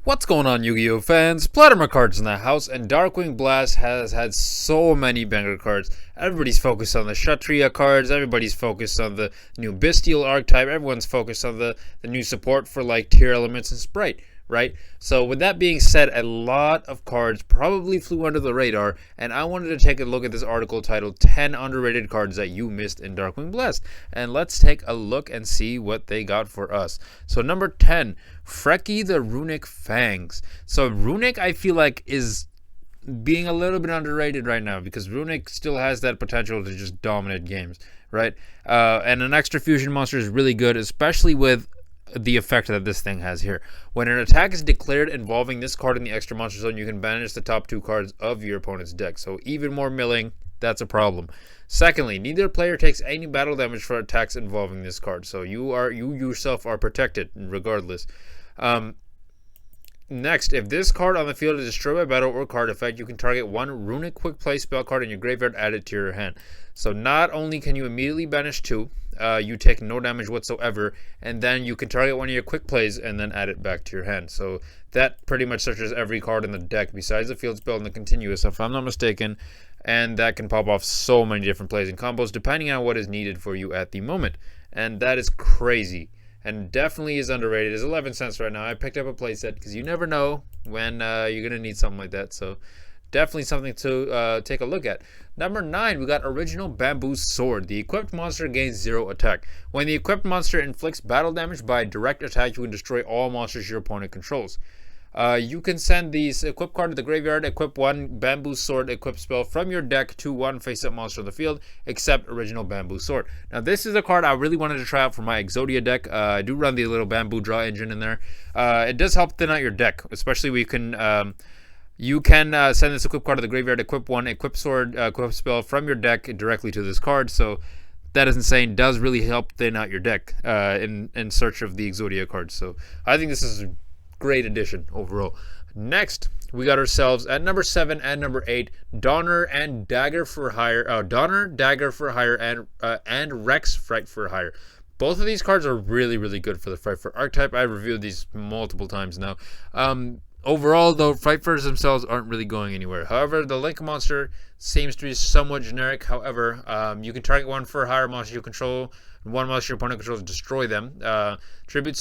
What's going on, Yu-Gi-Oh fans? PlotArmorCards in the house, and Darkwing Blast has had so many banger cards. Everybody's focused on the Kshatriya cards, everybody's focused on the new Bestial archetype, everyone's focused on the new support for like tier elements and Sprite, right? So with that being said, a lot of cards probably flew under the radar, and I wanted to take a look at this article titled 10 Underrated Cards That You Missed in Darkwing Blast. And let's take a look and see what they got for us. So number 10, Freki the Runic Fangs. So Runic, I feel like, is being a little bit underrated right now because Runic still has that potential to just dominate games, right? And an extra fusion monster is really good, especially with the effect that this thing has here. When an attack is declared involving this card in the extra monster zone, you can banish the top two cards of your opponent's deck. So even more milling, that's a problem. Secondly, neither player takes any battle damage for attacks involving this card. So you yourself are protected regardless. Next, if this card on the field is destroyed by battle or card effect, you can target one Runic Quick Play spell card in your graveyard, add it to your hand. So not only can you immediately banish two, you take no damage whatsoever, and then you can target one of your quick plays and then add it back to your hand. So that pretty much searches every card in the deck besides the field spell and the continuous, if I'm not mistaken, and that can pop off so many different plays and combos depending on what is needed for you at the moment. And that is crazy. And definitely is underrated. It's 11 cents right now. I picked up a playset because you never know when you're going to need something like that. So definitely something to take a look at. Number 9, we got Original Bamboo Sword. The equipped monster gains 0 attack. When the equipped monster inflicts battle damage by direct attack, you can destroy all monsters your opponent controls. You can send these equip card to the graveyard, equip one Bamboo Sword equip spell from your deck to one face-up monster on the field, except Original Bamboo Sword. Now, this is a card I really wanted to try out for my Exodia deck. I do run the little bamboo draw engine in there. It does help thin out your deck, especially you can send this equip card to the graveyard, equip one equip sword equip spell from your deck directly to this card. So that is insane. Does really help thin out your deck in search of the Exodia cards. So I think this is a great addition overall. Next, we got ourselves at number 7 and number 8, Donner and Dagger for Hire. Donner, Dagger for Hire, and Rex Fright for Hire. Both of these cards are really, really good for the Fright for archetype. I've reviewed these multiple times now. Overall, though, Fright Furs themselves aren't really going anywhere. However, the Link monster seems to be somewhat generic. However, you can target one for higher monster you control, one monster your opponent controls, destroy them. Tribute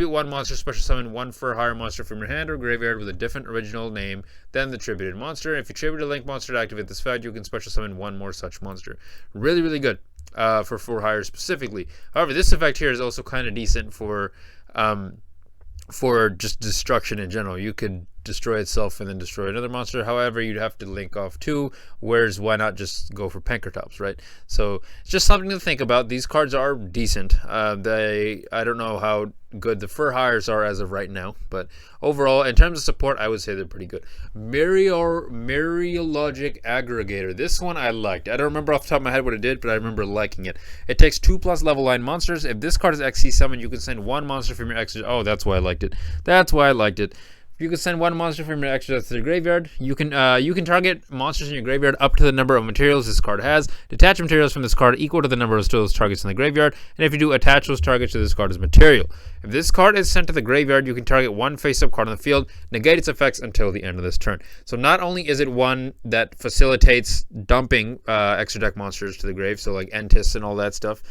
one monster, special summon one for higher monster from your hand or graveyard with a different original name than the tributed monster. If you tribute a Link monster to activate this effect, you can special summon one more such monster. Really, really good for 4 higher specifically. However, this effect here is also kind of decent for just destruction in general. You could destroy itself and then destroy another monster. However, you'd have to link off 2, whereas why not just go for Pankratops, right? So it's just something to think about. These cards are decent. I don't know how good the fur hires are as of right now, but overall, in terms of support, I would say they're pretty good. Mariologic Aggregator. This one I liked. I don't remember off the top of my head what it did, but I remember liking it. It takes 2+ level line monsters. If this card is XC summon, you can send one monster from your extra. Oh, that's why I liked it. That's why I liked it. You can send one monster from your extra to the graveyard. You can target monsters in your graveyard up to the number of materials this card has. Detach materials from this card equal to the number of those targets in the graveyard. And if you do, attach those targets to this card as material. If this card is sent to the graveyard, you can target one face-up card on the field, negate its effects until the end of this turn. So not only is it one that facilitates dumping extra deck monsters to the grave, so like Entis and all that stuff,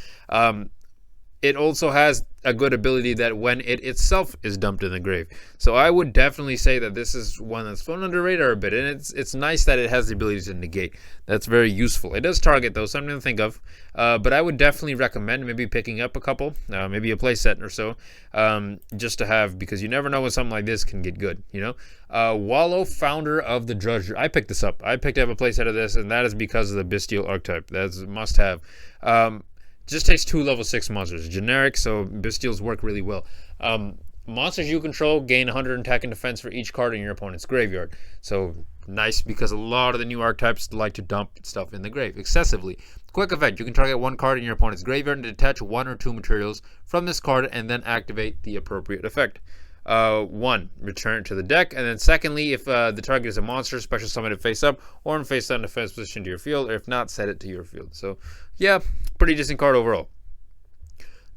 it also has a good ability that when it itself is dumped in the grave. So I would definitely say that this is one that's flown under the radar a bit, and it's nice that it has the ability to negate. That's very useful. It does target, though, something to think of. But I would definitely recommend maybe picking up a couple, maybe a playset or so, just to have, because you never know when something like this can get good, you know? Wallow, Founder of the Drudgery. I picked this up. I picked up a playset of this, and that is because of the Bestial archetype. That's a must-have. Just takes 2 level 6 monsters. Generic, so Bestials work really well. Monsters you control gain 100 attack and defense for each card in your opponent's graveyard. So nice, because a lot of the new archetypes like to dump stuff in the grave excessively. Quick effect, you can target one card in your opponent's graveyard and detach 1 or 2 materials from this card and then activate the appropriate effect. 1, return it to the deck, and then secondly, if the target is a monster, special summon it face up or in face down defense position to your field, or if not, set it to your field. So yeah, pretty decent card overall.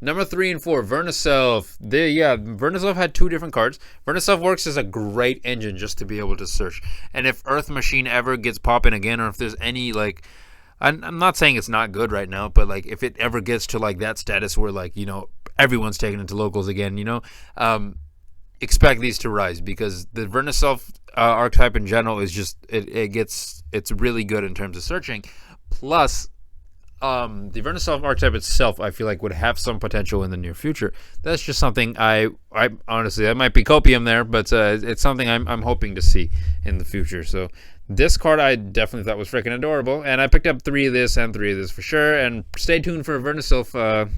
Number 3 and 4, Vernisov. Vernisov had 2 different cards. Vernisov works as a great engine just to be able to search. And if Earth Machine ever gets popping again, or if there's any, like, I'm not saying it's not good right now, but, like, if it ever gets to, like, that status where, like, you know, everyone's taken into locals again, you know, expect these to rise, because the Vernisov archetype in general is just, it's really good in terms of searching. Plus, the Vernisov archetype itself, I feel like, would have some potential in the near future. That's just something I honestly, that might be copium there, but it's something I'm hoping to see in the future. So this card I definitely thought was freaking adorable, and I picked up 3 of this and 3 of this for sure. And stay tuned for a Vernisov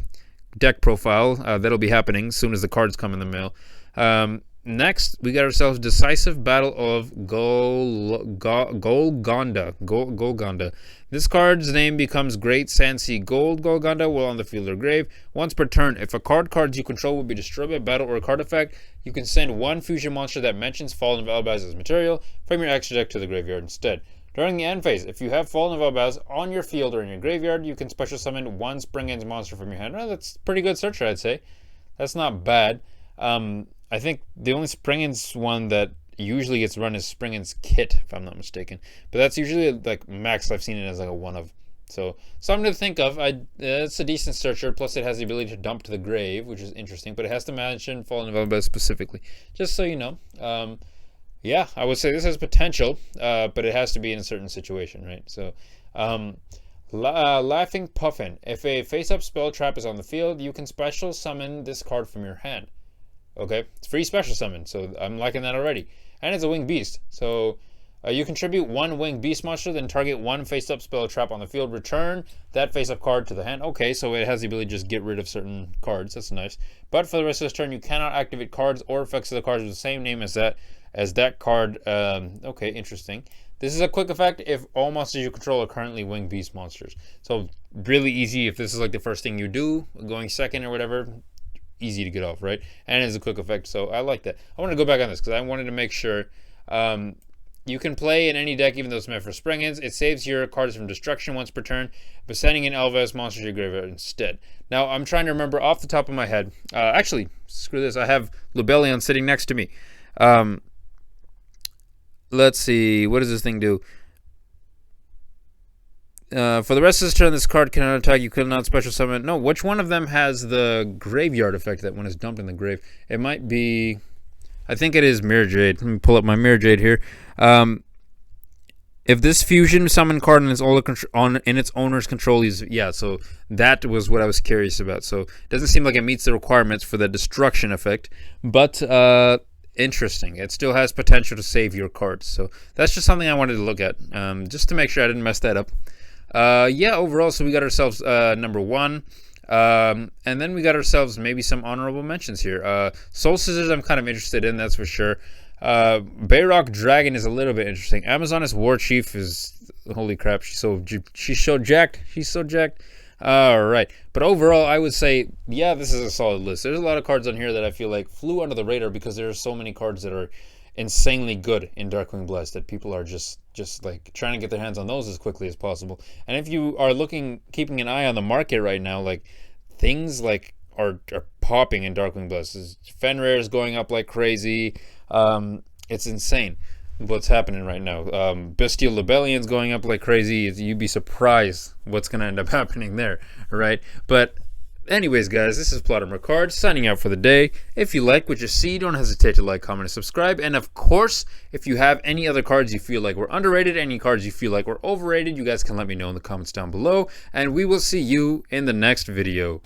deck profile. That'll be happening as soon as the cards come in the mail. Next, we got ourselves Decisive Battle of Gol Ganda. Gol Ganda. This card's name becomes Great Sansi Gold Gol Ganda while on the field or grave. Once per turn, if a cards you control will be destroyed by battle or a card effect, you can send 1 fusion monster that mentions Fallen of Elvis as material from your extra deck to the graveyard instead. During the end phase, if you have Fallen of Elvis on your field or in your graveyard, you can special summon 1 Spring Ends monster from your hand. Well, that's pretty good searcher, I'd say. That's not bad. I think the only Springens one that usually gets run is Springens Kit, if I'm not mistaken. But that's usually, like, max I've seen it as like a 1 of. So something to think of. It's a decent searcher, plus it has the ability to dump to the grave, which is interesting. But it has to mention Fallen of Elvis specifically, just so you know. Yeah, I would say this has potential, but it has to be in a certain situation, right? So, Laughing Puffin. If a face-up spell trap is on the field, you can special summon this card from your hand. Okay, it's free special summon, so I'm liking that already. And it's a winged beast, so you contribute 1 winged beast monster, then target 1 face-up spell trap on the field. Return that face-up card to the hand. Okay, so it has the ability to just get rid of certain cards. That's nice. But for the rest of this turn, you cannot activate cards or effects of the cards with the same name as that card. Okay, interesting. This is a quick effect if all monsters you control are currently winged beast monsters. So really easy if this is like the first thing you do, going second or whatever. Easy to get off, right? And it's a quick effect, so I like that. I want to go back on this because I wanted to make sure you can play in any deck even though it's meant for Springens. It saves your cards from destruction once per turn, but sending in Elvis monsters to your graveyard instead. Now, I'm trying to remember off the top of my head. Actually, screw this. I have Lubellion sitting next to me. Let's see. What does this thing do? For the rest of this turn, this card cannot attack. You cannot special summon. No, which one of them has the graveyard effect that when it's dumped in the grave? It might be... I think it is Mirror Jade. Let me pull up my Mirror Jade here. If this fusion summon card in its owner's control is... Yeah, so that was what I was curious about. So it doesn't seem like it meets the requirements for the destruction effect. But... interesting. It still has potential to save your cards. So that's just something I wanted to look at. Just to make sure I didn't mess that up. Yeah, overall, so we got ourselves number 1. And then we got ourselves maybe some honorable mentions here. Soul Scissors I'm kind of interested in, that's for sure. Bayrock Dragon is a little bit interesting. Amazoness War Chief is... Holy crap, she's so jacked. She's so jacked. Alright, but overall I would say, yeah, this is a solid list. There's a lot of cards on here that I feel like flew under the radar because there are so many cards that are insanely good in Darkwing Blast that people are just like trying to get their hands on those as quickly as possible. And if you are keeping an eye on the market right now, like things like are popping in Darkwing Blast. Fenrir is going up like crazy. It's insane what's happening right now. Bestial Lubellion's going up like crazy. You'd be surprised what's going to end up happening there, right? But anyways, guys, this is PlotArmorCards signing out for the day. If you like what you see, don't hesitate to like, comment, and subscribe. And of course, if you have any other cards you feel like were underrated, any cards you feel like were overrated, you guys can let me know in the comments down below. And we will see you in the next video.